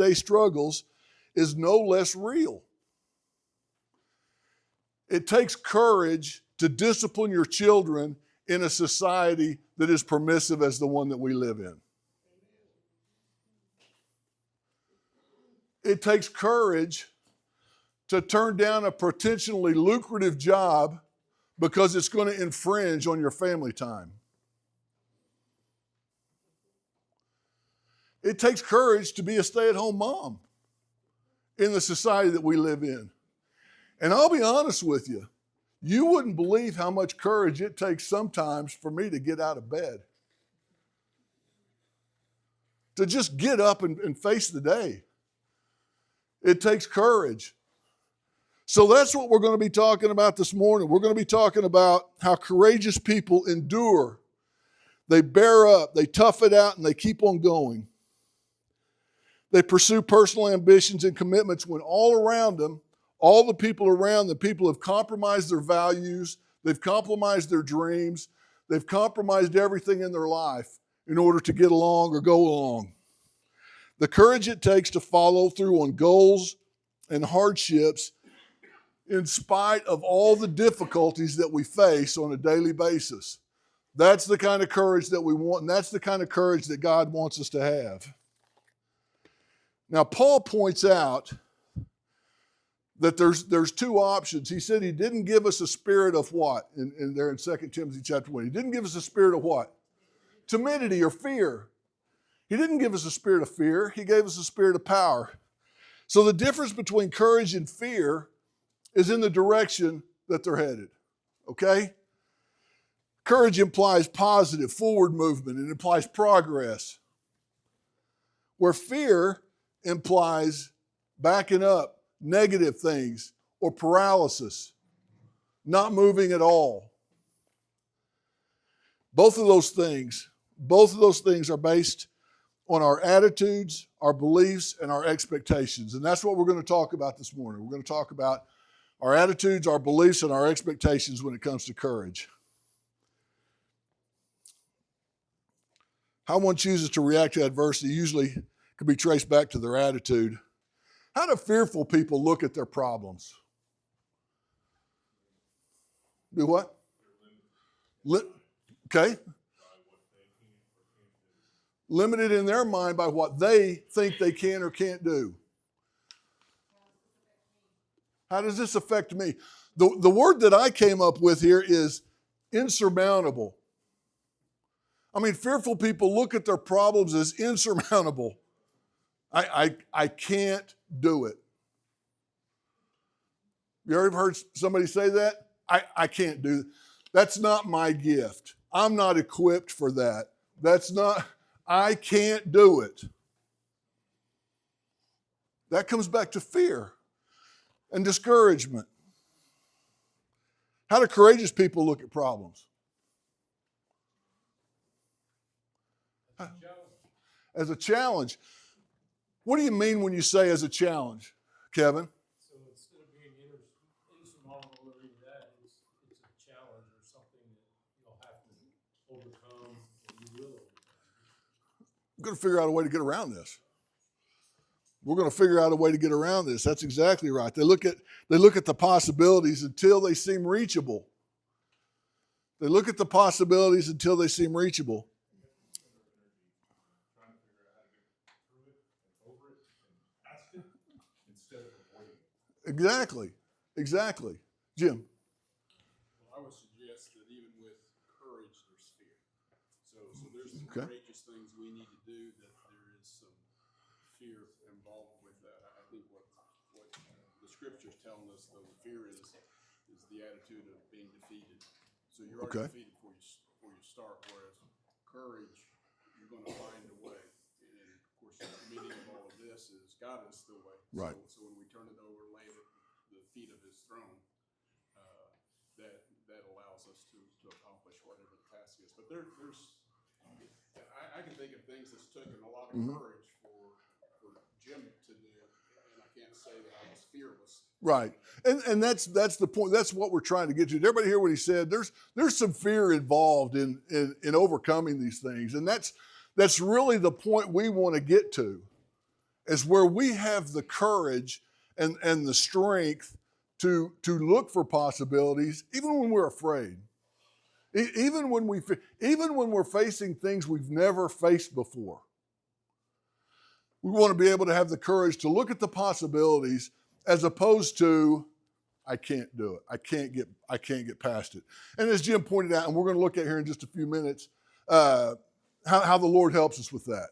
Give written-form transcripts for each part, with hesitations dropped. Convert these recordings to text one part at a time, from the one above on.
day struggles is no less real. It takes courage to discipline your children in a society that is permissive as the one that we live in. It takes courage to turn down a potentially lucrative job because it's going to infringe on your family time. It takes courage to be a stay-at-home mom in the society that we live in. And I'll be honest with you, you wouldn't believe how much courage it takes sometimes for me to get out of bed. To just get up and face the day. It takes courage. So that's what we're going to be talking about this morning. We're going to be talking about how courageous people endure. They bear up, they tough it out, and they keep on going. They pursue personal ambitions and commitments when all around them, all the people around them, people have compromised their values, they've compromised their dreams, they've compromised everything in their life in order to get along or go along. The courage it takes to follow through on goals and hardships in spite of all the difficulties that we face on a daily basis. That's the kind of courage that we want, and that's the kind of courage that God wants us to have. Now, Paul points out that there's two options. He said he didn't give us a spirit of what? In there in 2 Timothy chapter 1. He didn't give us a spirit of what? Timidity or fear. He didn't give us a spirit of fear. He gave us a spirit of power. So the difference between courage and fear is in the direction that they're headed. Okay? Courage implies positive, forward movement. It implies progress. Where fear implies backing up, negative things, or paralysis, not moving at all. Both of those things are based on our attitudes, our beliefs, and our expectations. And that's what we're going to talk about this morning. We're going to talk about our attitudes, our beliefs, and our expectations when it comes to courage. How one chooses to react to adversity usually can be traced back to their attitude. How do fearful people look at their problems? Do what? Okay. Limited in their mind by what they think they can or can't do. How does this affect me? The word that I came up with here is insurmountable. I mean, fearful people look at their problems as insurmountable. I can't do it. You ever heard somebody say that? I can't do it. That's not my gift. I'm not equipped for that. I can't do it. That comes back to fear and discouragement. How do courageous people look at problems? As a challenge. What do you mean when you say as a challenge, Kevin? So instead of being insurmountable or even that, it's a challenge or something that you'll have to overcome and you will overcome. We're going to figure out a way to get around this. We're going to figure out a way to get around this. That's exactly right. They look at the possibilities until they seem reachable. They look at the possibilities until they seem reachable. Exactly. Jim. Well, I would suggest that even with courage, there's fear. So there's some courageous things we need to do that there is some fear involved with that. I think what the scripture's telling us, though, the fear is the attitude of being defeated. So you're already defeated before you start, whereas courage, you're going to find a way. And of course, the meaning of all of this is God is the way. Right. So when we turn it over, lay it at the feet of his throne, that allows us to accomplish whatever the task is. But I can think of things that's taken a lot of courage for Jim to do, and I can't say that I was fearless. Right. And that's the point. That's what we're trying to get to. Did everybody hear what he said? There's some fear involved in overcoming these things. And that's really the point we want to get to. is where we have the courage and the strength to look for possibilities, even when we're afraid. Even when we're facing things we've never faced before. We want to be able to have the courage to look at the possibilities as opposed to, I can't do it. I can't get past it. And as Jim pointed out, and we're going to look at here in just a few minutes, how the Lord helps us with that,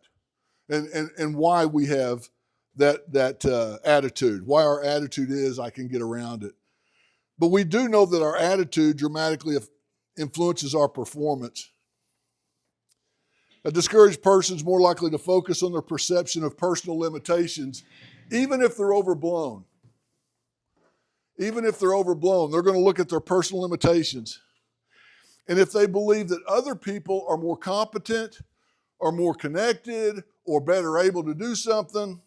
and why we have that attitude. Why our attitude is, I can get around it. But we do know that our attitude dramatically influences our performance. A discouraged person is more likely to focus on their perception of personal limitations, even if they're overblown. Even if they're overblown, they're going to look at their personal limitations. And if they believe that other people are more competent or more connected or better able to do something,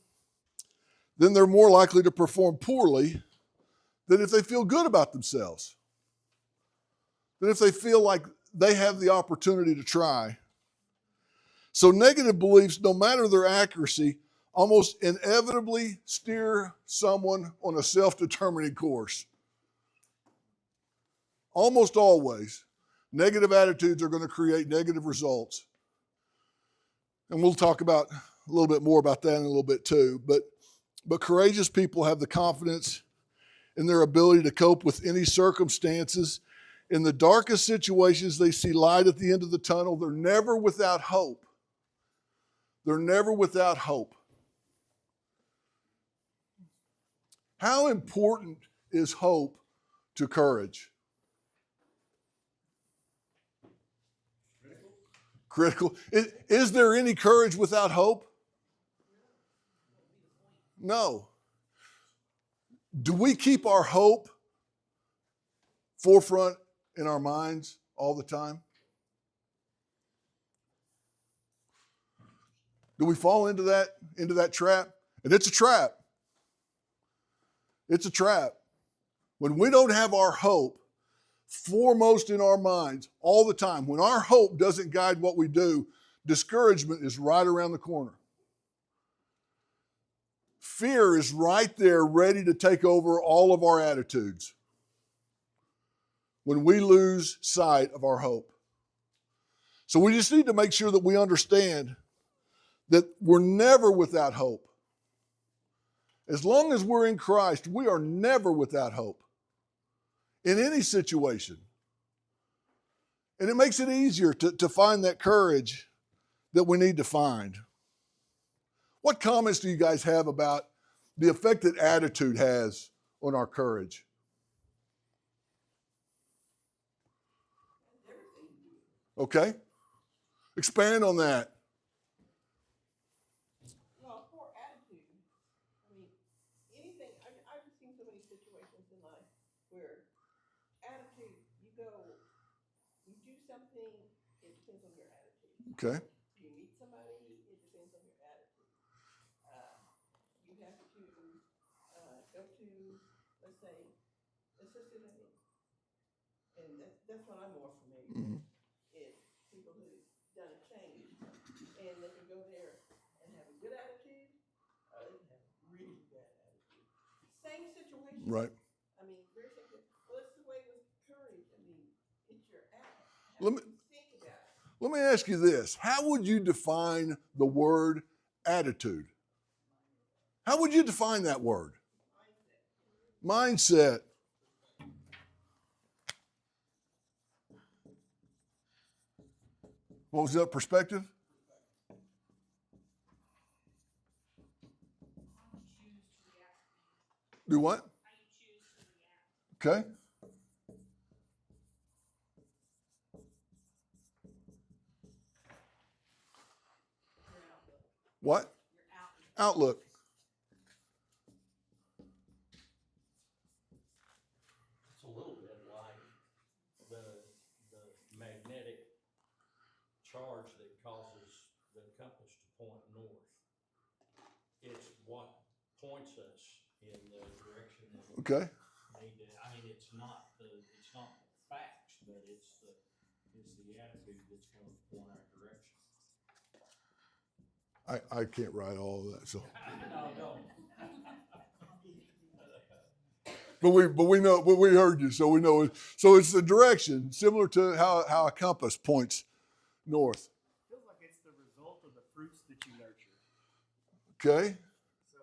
then they're more likely to perform poorly than if they feel good about themselves. Than if they feel like they have the opportunity to try. So negative beliefs, no matter their accuracy, almost inevitably steer someone on a self-determining course. Almost always, negative attitudes are going to create negative results. And we'll talk about a little bit more about that in a little bit too. But courageous people have the confidence in their ability to cope with any circumstances. In the darkest situations, they see light at the end of the tunnel. They're never without hope. They're never without hope. How important is hope to courage? Critical. Is there any courage without hope? No. Do we keep our hope forefront in our minds all the time? Do we fall into that trap? And it's a trap. It's a trap. When we don't have our hope foremost in our minds all the time, when our hope doesn't guide what we do, discouragement is right around the corner. Fear is right there ready to take over all of our attitudes when we lose sight of our hope. So we just need to make sure that we understand that we're never without hope. As long as we're in Christ, we are never without hope in any situation. And it makes it easier to find that courage that we need to find. What comments do you guys have about the effect that attitude has on our courage? Okay. Expand on that. Well, poor attitude. I mean, anything. I've seen so many situations in life where attitude, you do something, it depends on your attitude. Okay. You meet somebody, it depends on your attitude. You have to go to, let's say, assisted living. And that's what I'm more familiar with, is people who've done a change. And they can go there and have a good attitude, or they can have a really bad attitude. Same situation. Right. I mean, very simple. Well, it's the way with courage. I mean, it's your attitude. How Let me- you think about it. Let me ask you this. How would you define the word attitude? How would you define that word? Mindset. What was that, perspective? Do what? Okay. What? Outlook. It's a little bit like the magnetic charge that causes the compass to point north. It's what points us in the direction that we Okay. need to. I mean, it's not the facts, but it's the attitude that's going to point our direction. I can't write all of that. So No, don't. But we heard you, so we know it. So it's the direction, similar to how a compass points north. Feels like it's the result of the fruits that you nurture. Okay? So,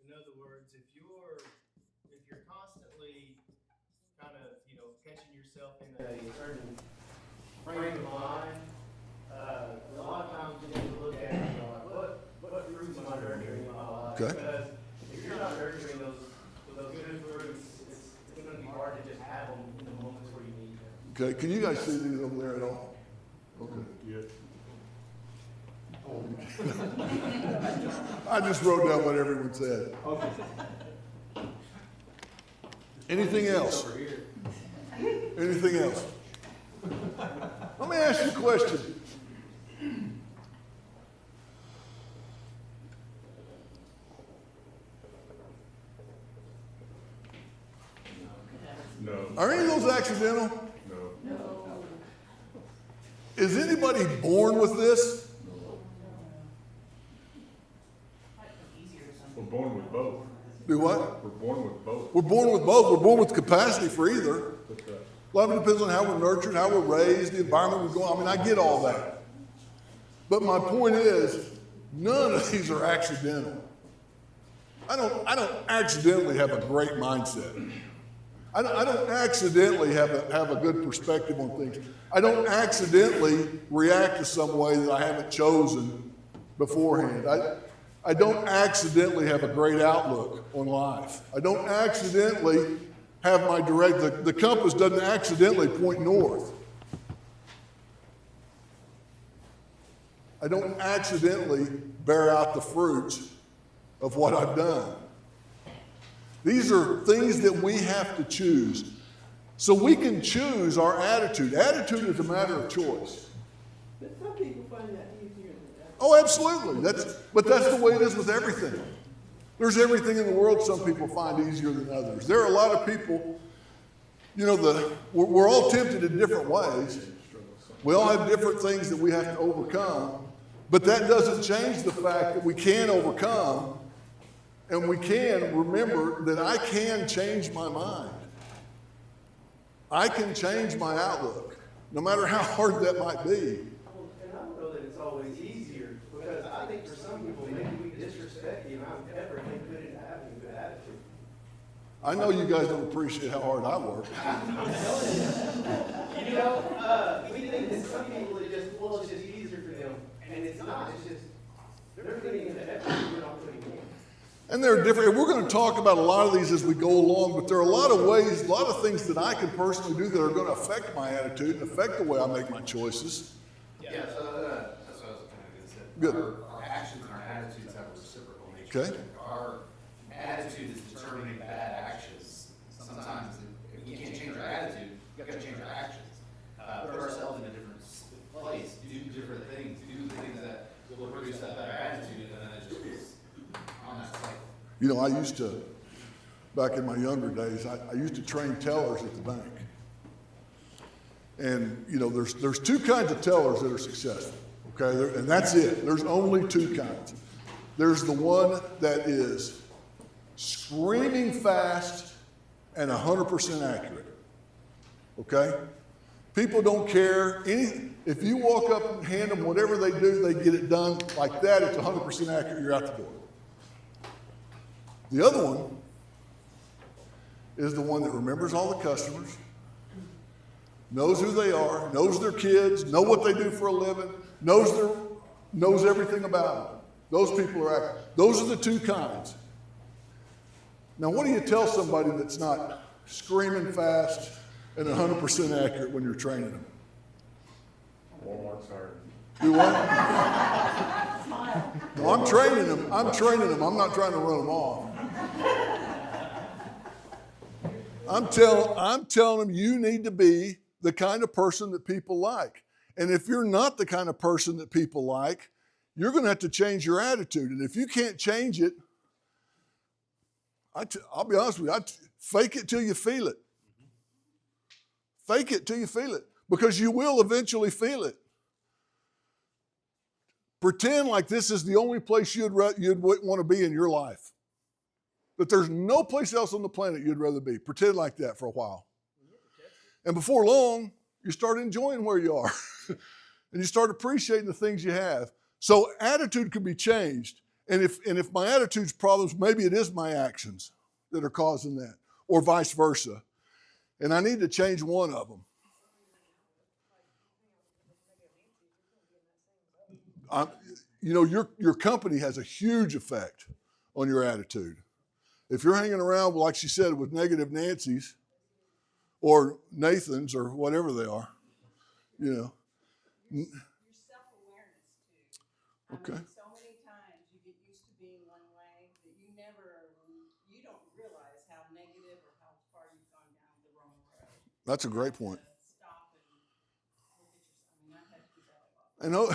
in other words, if you're constantly kind of, catching yourself in a certain frame of mind, a lot of times you need to look at, what fruits am I nurturing in my life? Okay. Because if you're not nurturing those good fruits, it's going to be hard to just have them in the moments where you need them. Okay. Can you guys see these over there at all? Okay. Yeah. I just wrote down what everyone said. Okay. Anything else? Anything else? Let me ask you a question. No. Are any of those accidental? No. Is anybody born with this? We're born with both. Do what? We're born with both. We're born with both. We're born with capacity for either. A lot of it depends on how we're nurtured, how we're raised, the environment we're going. I mean, I get all that. But my point is, none of these are accidental. I don't accidentally have a great mindset. I don't accidentally have a good perspective on things. I don't accidentally react to some way that I haven't chosen beforehand. I don't accidentally have a great outlook on life. I don't accidentally have my the compass doesn't accidentally point north. I don't accidentally bear out the fruits of what I've done. These are things that we have to choose. So we can choose our attitude. Attitude is a matter of choice. But some people find that easier than others. Oh, absolutely. But that's the way it is with everything. There's everything in the world some people find easier than others. There are a lot of people, we're all tempted in different ways. We all have different things that we have to overcome. But that doesn't change the fact that we can overcome, and we can remember that I can change my mind. I can change my outlook, no matter how hard that might be. And I don't know that it's always easier, because I think for some people, maybe we disrespect the amount of effort they put into having a good attitude. I know you guys don't appreciate how hard I work. We think that some people are just, it's just easier for them, and it's not. It's just, they're putting in the effort we're not putting in. And they're different. We're going to talk about a lot of these as we go along, but there are a lot of ways, a lot of things that I can personally do that are going to affect my attitude and affect the way I make my choices. Yeah, so that's what I was kind of going to say. Good. Our actions and our attitudes have a reciprocal nature. Okay. Our attitude is determining bad actions. Sometimes, if we can't change our attitude, we've got to change our actions. Put ourselves in a different place, do different things, do the things that will produce that better attitude, and then it just goes on that cycle. I used to, back in my younger days, I used to train tellers at the bank. And, there's two kinds of tellers that are successful, okay? And that's it. There's only two kinds. There's the one that is screaming fast and 100% accurate, okay? People don't care. If you walk up and hand them whatever they do, they get it done like that. It's 100% accurate. You're out the door. The other one is the one that remembers all the customers, knows who they are, knows their kids, know what they do for a living, knows everything about them. Those people are accurate. Those are the two kinds. Now, what do you tell somebody that's not screaming fast and 100% accurate when you're training them? Walmart's hired. Do what? No, I'm training them. I'm not trying to run them off. I'm telling them you need to be the kind of person that people like. And if you're not the kind of person that people like, you're going to have to change your attitude. And if you can't change it, I'll be honest with you, fake it till you feel it. Fake it till you feel it, because you will eventually feel it. Pretend like this is the only place you'd want to be in your life. That there's no place else on the planet you'd rather be. Pretend like that for a while. And before long, you start enjoying where you are. And you start appreciating the things you have. So attitude can be changed. And if my attitude's problems, maybe it is my actions that are causing that, or vice versa. And I need to change one of them. Your company has a huge effect on your attitude. If you're hanging around, like she said, with negative Nancy's or Nathans or whatever they are, Your self-awareness too. Okay. So many times you get used to being one way that you don't realize how negative or how far you've gone down the wrong road. That's a great point. Stop and look at yourself. I mean, I've had to do that a lot.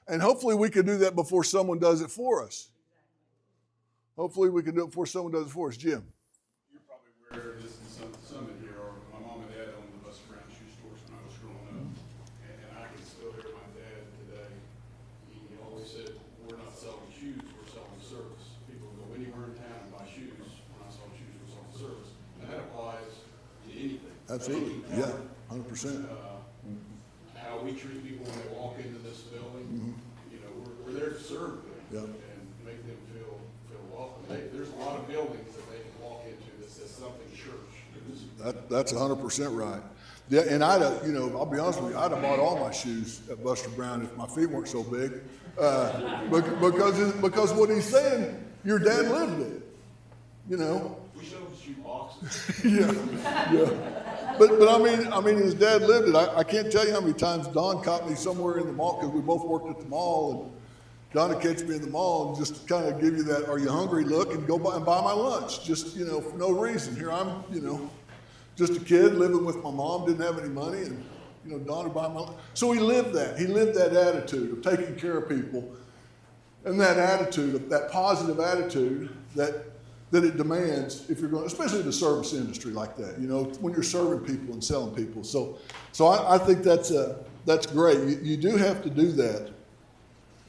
And hopefully we can do that before someone does it for us. Hopefully we can do it before someone does it for us. Jim. You're probably aware of this in some in here, or my mom and dad owned the Buster Brown shoe stores when I was growing up. And I can still hear my dad today. He always said, we're not selling shoes, we're selling service. People go anywhere in town and buy shoes. We're not selling shoes, we're selling service. And that applies to anything. Absolutely. Yeah, 100%. How we treat people when they walk into this building, we're there to serve them. Yep. And make them feel welcome. There's a lot of buildings that they can walk into that says something church. That's 100% right. Yeah, and I'll be honest with you, I'd have bought all my shoes at Buster Brown if my feet weren't so big. Because what he's saying, your dad lived it. We showed the shoe boxes. Yeah. But I mean, his dad lived it. I can't tell you how many times Don caught me somewhere in the mall, because we both worked at the mall, and Don would catch me in the mall and just kind of give you that, are you hungry look, and go buy my lunch. Just, for no reason. Here I'm, just a kid living with my mom, didn't have any money, and, Don would buy my lunch. So he lived that. He lived that attitude of taking care of people, and that attitude, that positive attitude that it demands if you're going, especially in the service industry like that, when you're serving people and selling people. So I think that's great. You do have to do that.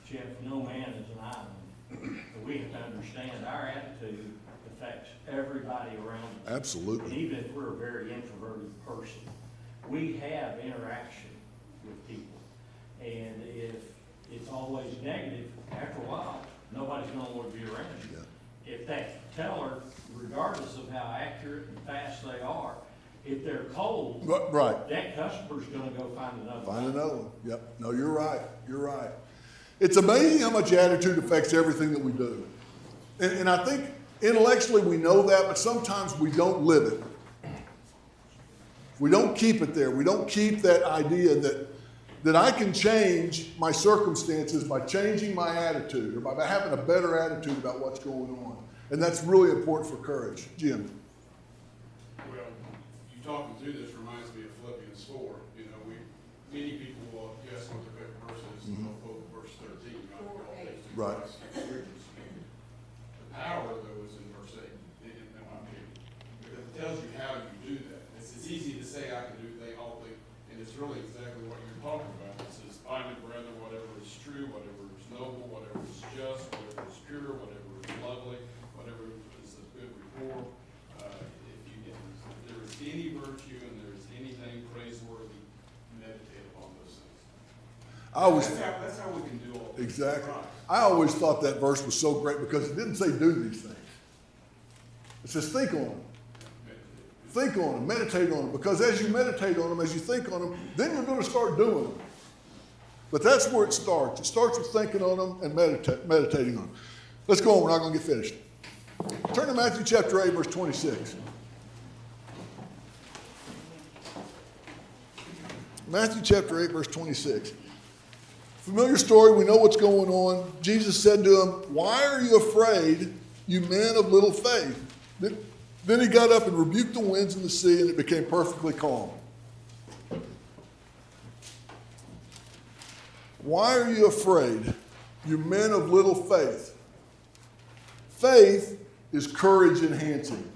Jeff, no man is an island. We have to understand our attitude affects everybody around us. Absolutely. Even if we're a very introverted person, we have interaction with people. And if it's always negative, after a while, nobody's going to want to be around you. Yeah. If that teller, regardless of how accurate and fast they are, if they're cold, Right. that customer's going to go find another. Find another one. Yep. No, you're right. You're right. It's amazing how much attitude affects everything that we do. And I think intellectually we know that, but sometimes we don't live it. We don't keep it there. We don't keep that idea that I can change my circumstances by changing my attitude, or by having a better attitude about what's going on. And that's really important for courage. Jim. Well, you talking through this reminds me of Philippians 4. Many people will guess what the favorite verse is, and they'll quote verse 13. Right. The power, though, is in verse 8, in my opinion. Because it tells you how you do that. It's easy to say I can do all things, and it's really exactly what you're talking about. It says, finally, brethren, whatever is true, whatever is noble, whatever is just, whatever is pure, whatever is lovely, whatever is of good report, if there is any virtue and there is anything praiseworthy, meditate upon those things. That's how we can do all this. Exactly. Right. I always thought that verse was so great because it didn't say do these things. It says think on them. Think on them, meditate on them, because as you meditate on them, as you think on them, then you're going to start doing them. But that's where it starts. It starts with thinking on them and meditating on them. Let's go on. We're not going to get finished. Turn to Matthew chapter 8, verse 26. Matthew chapter 8, verse 26. Familiar story. We know what's going on. Jesus said to them, "Why are you afraid, you men of little faith?" Then he got up and rebuked the winds and the sea, and it became perfectly calm. Why are you afraid, you men of little faith? Faith is courage enhancing.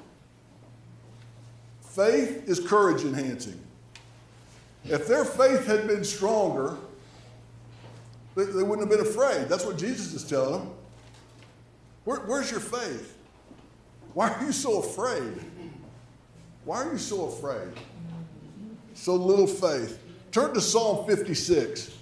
Faith is courage enhancing. If their faith had been stronger, They wouldn't have been afraid. That's what Jesus is telling them. Where's your faith? Why are you so afraid? Why are you so afraid? So little faith. Turn to Psalm 56.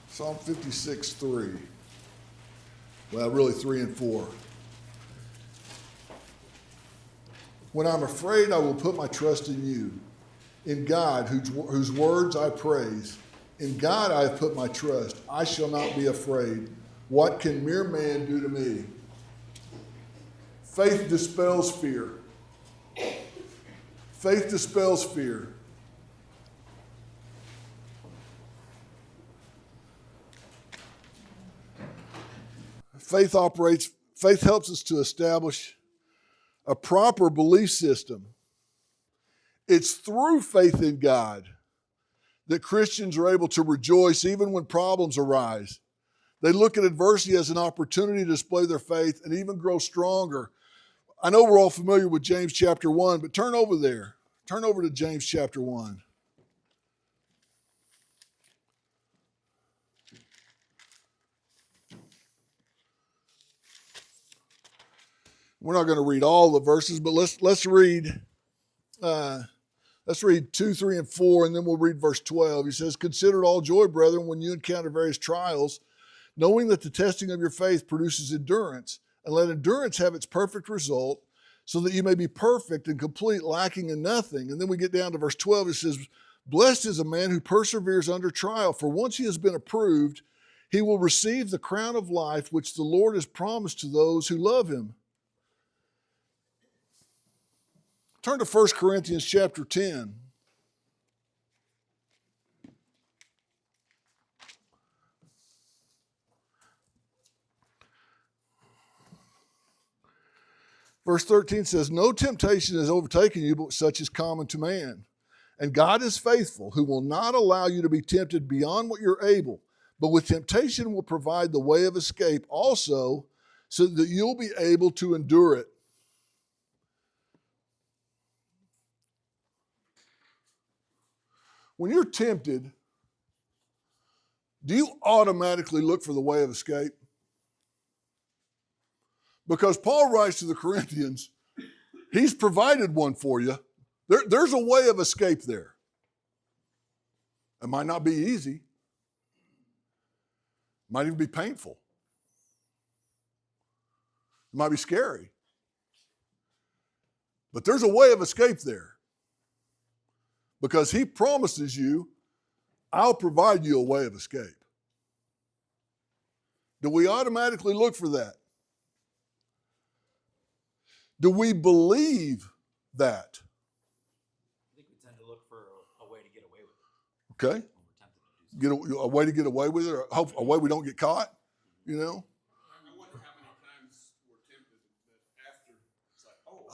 Psalm 56, 3. Well, really 3 and 4. When I'm afraid, I will put my trust in you. In God, whose words I praise. In God I have put my trust. I shall not be afraid. What can mere man do to me? Faith dispels fear. Faith dispels fear. Faith helps us to establish a proper belief system. It's through faith in God that Christians are able to rejoice even when problems arise. They look at adversity as an opportunity to display their faith and even grow stronger. I know we're all familiar with James chapter 1, but turn over there. Turn over to James chapter 1. We're not going to read all the verses, but let's read 2, 3, and 4, and then we'll read verse 12. He says, "Consider it all joy, brethren, when you encounter various trials, knowing that the testing of your faith produces endurance, and let endurance have its perfect result, so that you may be perfect and complete, lacking in nothing." And then we get down to verse 12. It says, "Blessed is a man who perseveres under trial, for once he has been approved, he will receive the crown of life which the Lord has promised to those who love him." Turn to 1 Corinthians chapter 10. Verse 13 says, "No temptation has overtaken you, but such is common to man. And God is faithful, who will not allow you to be tempted beyond what you're able, but with temptation will provide the way of escape also, so that you'll be able to endure it." When you're tempted, do you automatically look for the way of escape? Because Paul writes to the Corinthians, he's provided one for you. There's a way of escape there. It might not be easy. It might even be painful. It might be scary. But there's a way of escape there. Because he promises you, I'll provide you a way of escape. Do we automatically look for that? Do we believe that? I think we tend to look for a way to get away with it. Okay. When we're tempted to do something. Get a way to get away with it, or a way we don't get caught, you know? I wonder how many times we're tempted that after it's like, oh,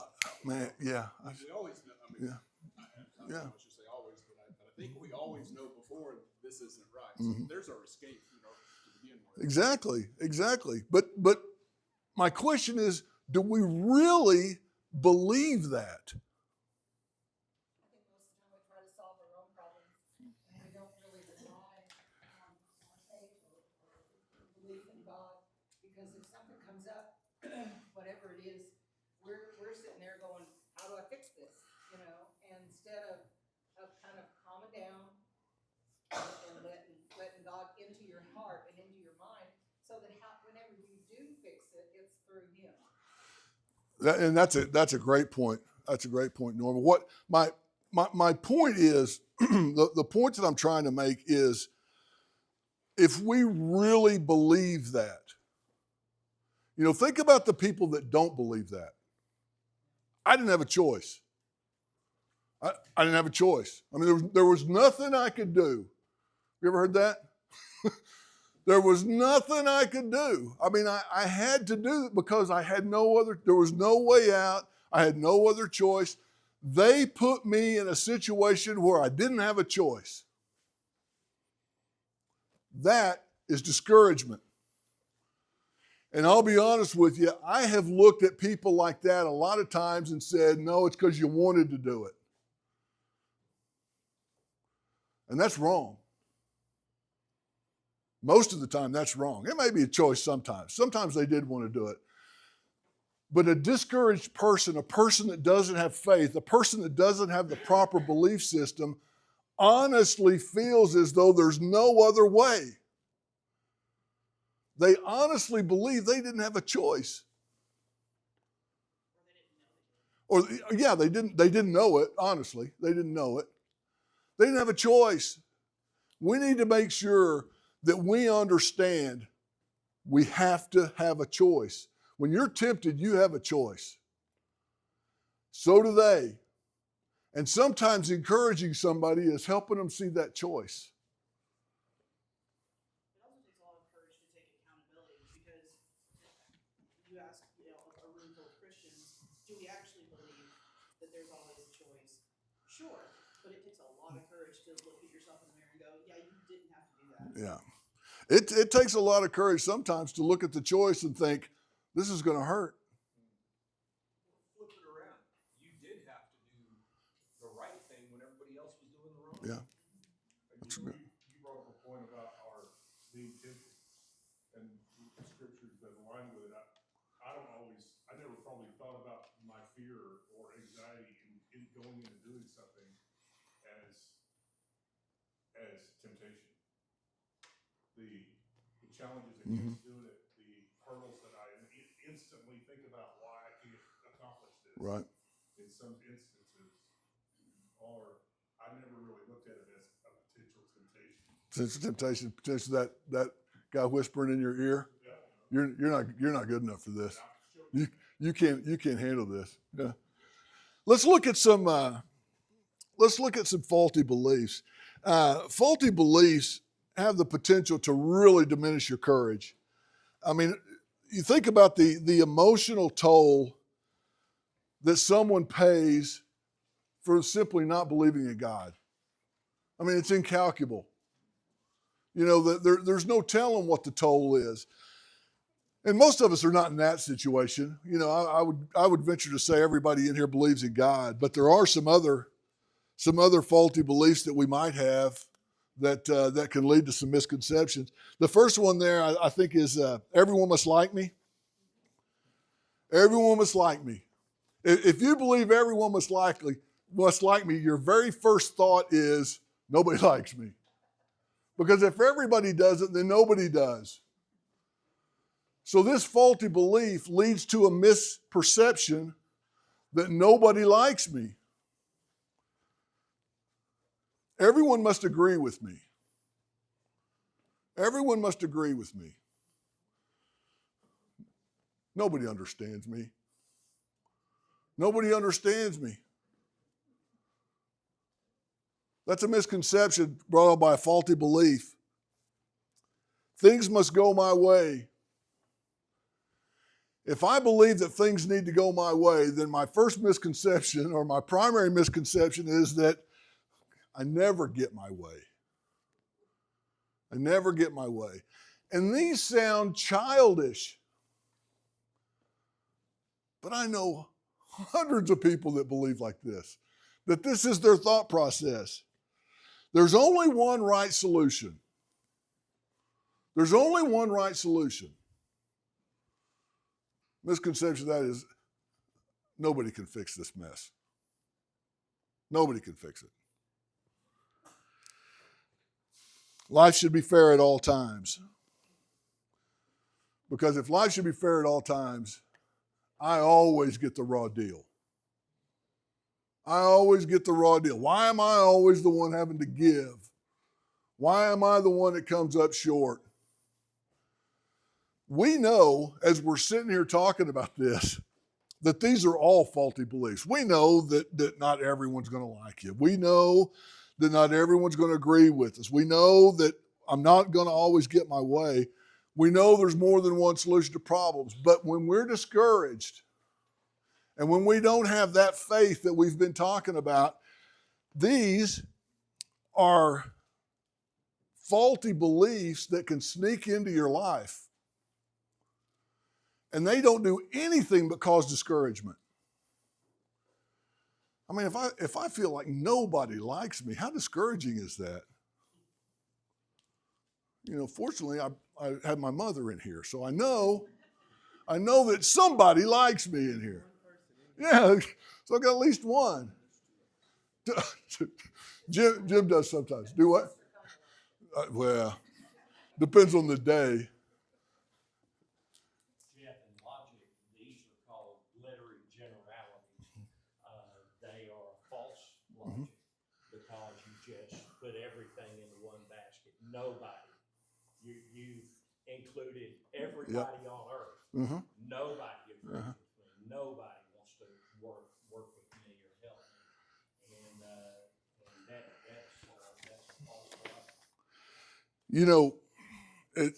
Man, yeah. we always know. I mean, Yeah. I don't know if I should say always, but I think we always know before this isn't right. So there's our escape, to begin with. Exactly. But my question is, do we really believe that? I think most of the time we try to solve our own problems, and we don't really rely on our faith or belief in God, because if something comes up, whatever it is, we're sitting there going, how do I fix this? And instead of kind of calming down and letting God into your heart and into your mind, so that whenever you do fix it, it's through Him. And that's a great point. That's a great point, Norma. What my point is, the point that I'm trying to make is, if we really believe that, think about the people that don't believe that. I didn't have a choice. I didn't have a choice. I mean, there was nothing I could do. You ever heard that? There was nothing I could do. I mean, I had to do it because there was no way out. I had no other choice. They put me in a situation where I didn't have a choice. That is discouragement. And I'll be honest with you, I have looked at people like that a lot of times and said, no, it's because you wanted to do it. And that's wrong. Most of the time, that's wrong. It may be a choice sometimes. Sometimes they did want to do it. But a discouraged person, a person that doesn't have faith, a person that doesn't have the proper belief system, honestly feels as though there's no other way. They honestly believe they didn't have a choice. Or yeah, they didn't know it, honestly. They didn't know it. They didn't have a choice. We need to make sure that we understand we have to have a choice. When you're tempted, you have a choice. So do they. And sometimes encouraging somebody is helping them see that choice. It also takes a lot of courage to take accountability because you ask, a room full of Christians, do we actually believe that there's always a choice? Sure, but it takes a lot of courage to look at yourself in the mirror and go, yeah, you didn't have to do that. Yeah. It takes a lot of courage sometimes to look at the choice and think, this is going to hurt. Flip it around. You did have to do the right thing when everybody else was doing the wrong Yeah. You brought up a point about our being tempted, and the scriptures that align with it. I never probably thought about my fear or anxiety in going into doing something as temptation. The challenges against doing it, the hurdles that I instantly think about why I can't accomplish this. Right. In some instances, or I never really looked at it as a potential temptation. Since temptation, potentially that guy whispering in your ear, you're not good enough for this. You can't handle this. Yeah. Let's look at some faulty beliefs. Faulty beliefs have the potential to really diminish your courage. I mean, you think about the emotional toll that someone pays for simply not believing in God. I mean, it's incalculable. There's no telling what the toll is. And most of us are not in that situation. I would venture to say everybody in here believes in God, but there are some other faulty beliefs that we might have that can lead to some misconceptions. The first one there, I think, is everyone must like me. Everyone must like me. If you believe everyone must like me, your very first thought is nobody likes me. Because if everybody does it, then nobody does. So this faulty belief leads to a misperception that nobody likes me. Everyone must agree with me. Everyone must agree with me. Nobody understands me. Nobody understands me. That's a misconception brought on by a faulty belief. Things must go my way. If I believe that things need to go my way, then my first misconception or my primary misconception is that I never get my way. I never get my way. And these sound childish. But I know hundreds of people that believe like this, that this is their thought process. There's only one right solution. There's only one right solution. Misconception of that is nobody can fix this mess. Nobody can fix it. Life should be fair at all times. Because if life should be fair at all times, I always get the raw deal. I always get the raw deal. Why am I always the one having to give? Why am I the one that comes up short? We know, as we're sitting here talking about this, that these are all faulty beliefs. We know that not everyone's going to like you. We know that not everyone's going to agree with us. We know that I'm not going to always get my way. We know there's more than one solution to problems. But when we're discouraged and when we don't have that faith that we've been talking about, these are faulty beliefs that can sneak into your life. and they don't do anything but cause discouragement. I mean, if I feel like nobody likes me, how discouraging is that? You know, fortunately, I had my mother in here, so I know that somebody likes me in here. Yeah, so I got at least one. Jim does sometimes. Do what? Well, depends on the day. Jeff, in logic, these are called literary generalities. They are false logic because you just put everything into one basket. Nobody, you've included everybody on earth. Mm-hmm. Nobody agrees with me. Nobody wants to work with me or help me. And that's a false logic. You know, it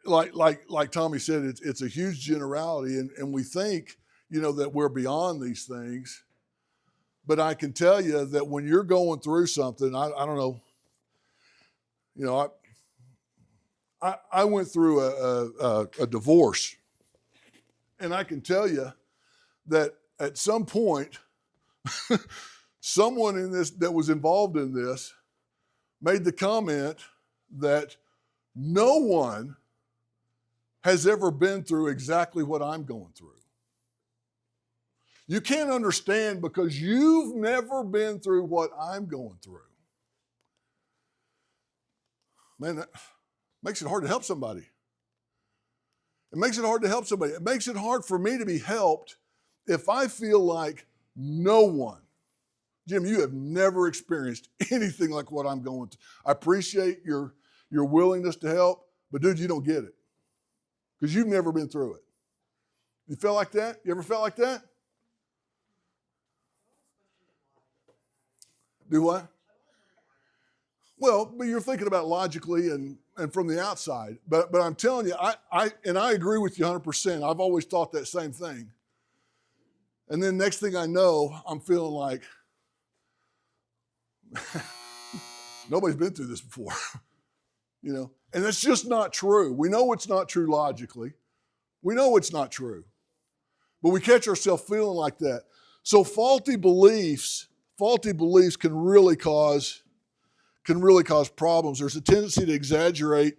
like Tommy said, it's a huge generality, and we think, you know, that we're beyond these things. But I can tell you that when you're going through something, I don't know, you know, I went through a divorce, and I can tell you that at some point, someone in this that was involved in this made the comment that no one has ever been through exactly what I'm going through. You can't understand because you've never been through what I'm going through. Man, that makes it hard to help somebody. It makes it hard to help somebody. It makes it hard for me to be helped if I feel like no one. Jim, you have never experienced anything like what I'm going through. I appreciate your willingness to help, but dude, you don't get it because you've never been through it. You felt like that? You ever felt like that? Do what? Well, but you're thinking about logically and from the outside. But I'm telling you, I agree with you 100%. I've always thought that same thing. And then next thing I know, I'm feeling like nobody's been through this before. You know, and that's just not true. We know it's not true logically. We know it's not true. But we catch ourselves feeling like that. So faulty beliefs can really cause problems. There's a tendency to exaggerate,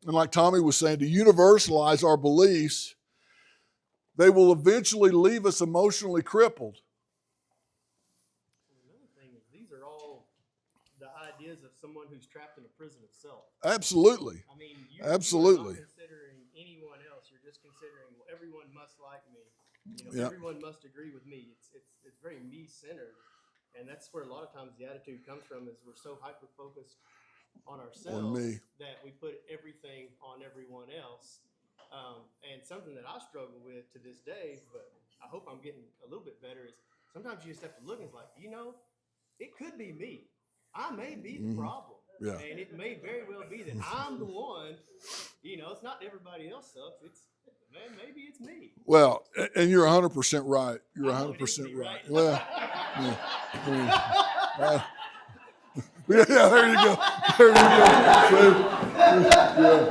and like Tommy was saying, to universalize our beliefs. They will eventually leave us emotionally crippled. Another thing is these are all the ideas of someone who's trapped in a prison of self. Absolutely. I mean, Absolutely. You're not considering anyone else. You're just considering, well, everyone must like me. You know, Yep. Everyone must agree with me. It's very me-centered, and that's where a lot of times the attitude comes from. Is we're so hyper-focused on ourselves that we put everything on everyone else. And something that I struggle with to this day, but I hope I'm getting a little bit better, is sometimes you just have to look and it's like, you know, it could be me. I may be the problem. Yeah. And it may very well be that I'm the one, you know, it's not everybody else sucks. Man, maybe it's me. Well, and you're 100% right. You're I know it is 100% me, right. right? Well, yeah. I mean, yeah, there you go. There you go. Yeah.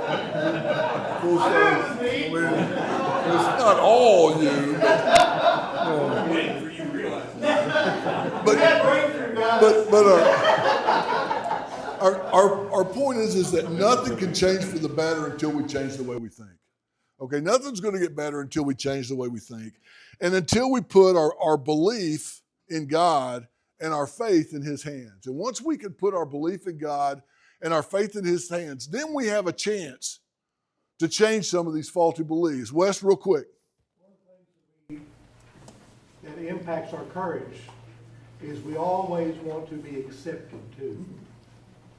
Full circle. I mean, it's not all you. But our point is that nothing can change for the better until we change the way we think. Okay, nothing's going to get better until we change the way we think. And until we put our belief in God and our faith in His hands. And once we can put our belief in God and our faith in His hands, then we have a chance to change some of these faulty beliefs. Wes, real quick. One of the things that impacts our courage is we always want to be accepted too.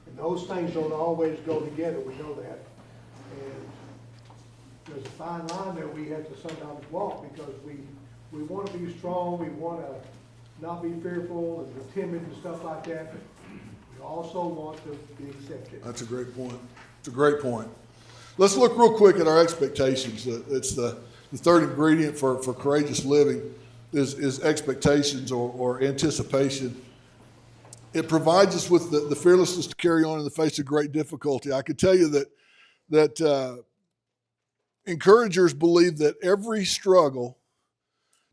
And those things don't always go together, we know that. And there's a fine line there we have to sometimes walk because we want to be strong, we want to not be fearful and be timid and stuff like that, but we also want to be accepted. That's a great point. It's a great point. Let's look real quick at our expectations. It's the third ingredient for courageous living is expectations or anticipation. It provides us with the fearlessness to carry on in the face of great difficulty. I can tell you that Encouragers believe that every struggle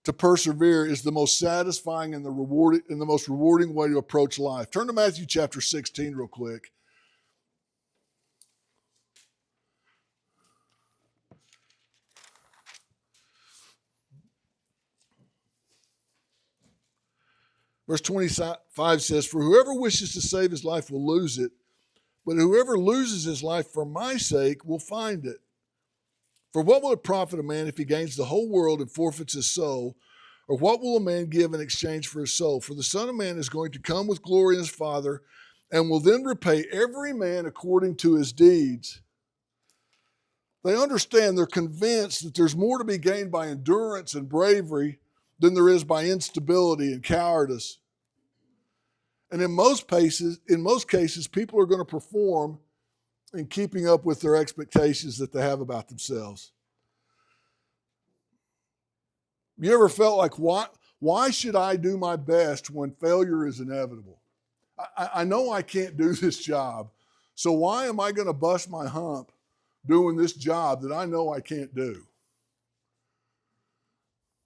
to persevere is the most satisfying and the most rewarding way to approach life. Turn to Matthew chapter 16 real quick. Verse 25 says, "For whoever wishes to save his life will lose it, but whoever loses his life for my sake will find it. For what will it profit a man if he gains the whole world and forfeits his soul? Or what will a man give in exchange for his soul? For the Son of Man is going to come with glory in his Father, and will then repay every man according to his deeds." They understand, they're convinced that there's more to be gained by endurance and bravery than there is by instability and cowardice. And in most cases, people are going to perform in keeping up with their expectations that they have about themselves. You ever felt like, why should I do my best when failure is inevitable? I know I can't do this job, so why am I going to bust my hump doing this job that I know I can't do?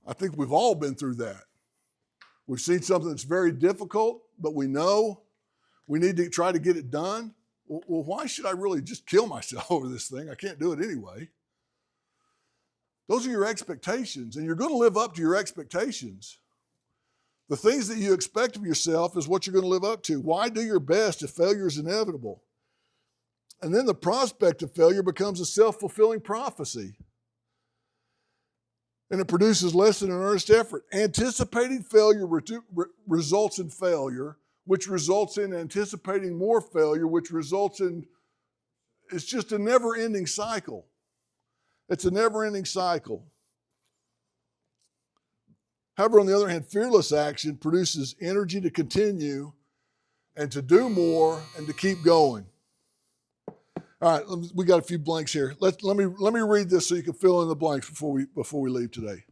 I think we've all been through that. We've seen something that's very difficult, but we know we need to try to get it done. Well, why should I really just kill myself over this thing? I can't do it anyway. Those are your expectations, and you're going to live up to your expectations. The things that you expect of yourself is what you're going to live up to. Why do your best if failure is inevitable? And then the prospect of failure becomes a self-fulfilling prophecy. And it produces less than an earnest effort. Anticipating failure results in failure, which results in anticipating more failure, which results in, it's just a never-ending cycle. It's a never-ending cycle. However, on the other hand, fearless action produces energy to continue and to do more and to keep going. All right, we got a few blanks here. Let me read this so you can fill in the blanks before we leave today.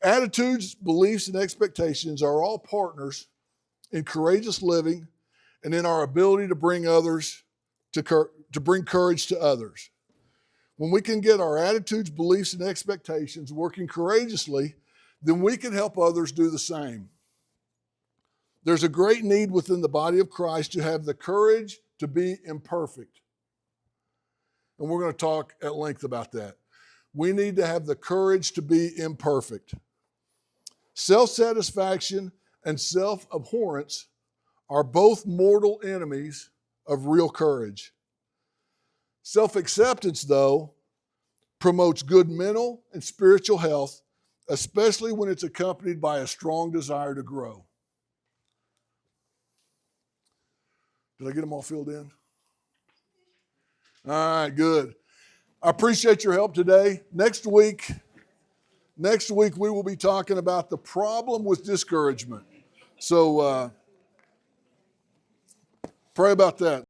Attitudes, beliefs, and expectations are all partners in courageous living and in our ability to bring courage to others. When we can get our attitudes, beliefs, and expectations working courageously, then we can help others do the same. There's a great need within the body of Christ to have the courage to be imperfect. And we're going to talk at length about that. We need to have the courage to be imperfect. Self-satisfaction and self-abhorrence are both mortal enemies of real courage. Self-acceptance, though, promotes good mental and spiritual health, especially when it's accompanied by a strong desire to grow. Did I get them all filled in? All right, good. I appreciate your help today. Next week we will be talking about the problem with discouragement. So pray about that.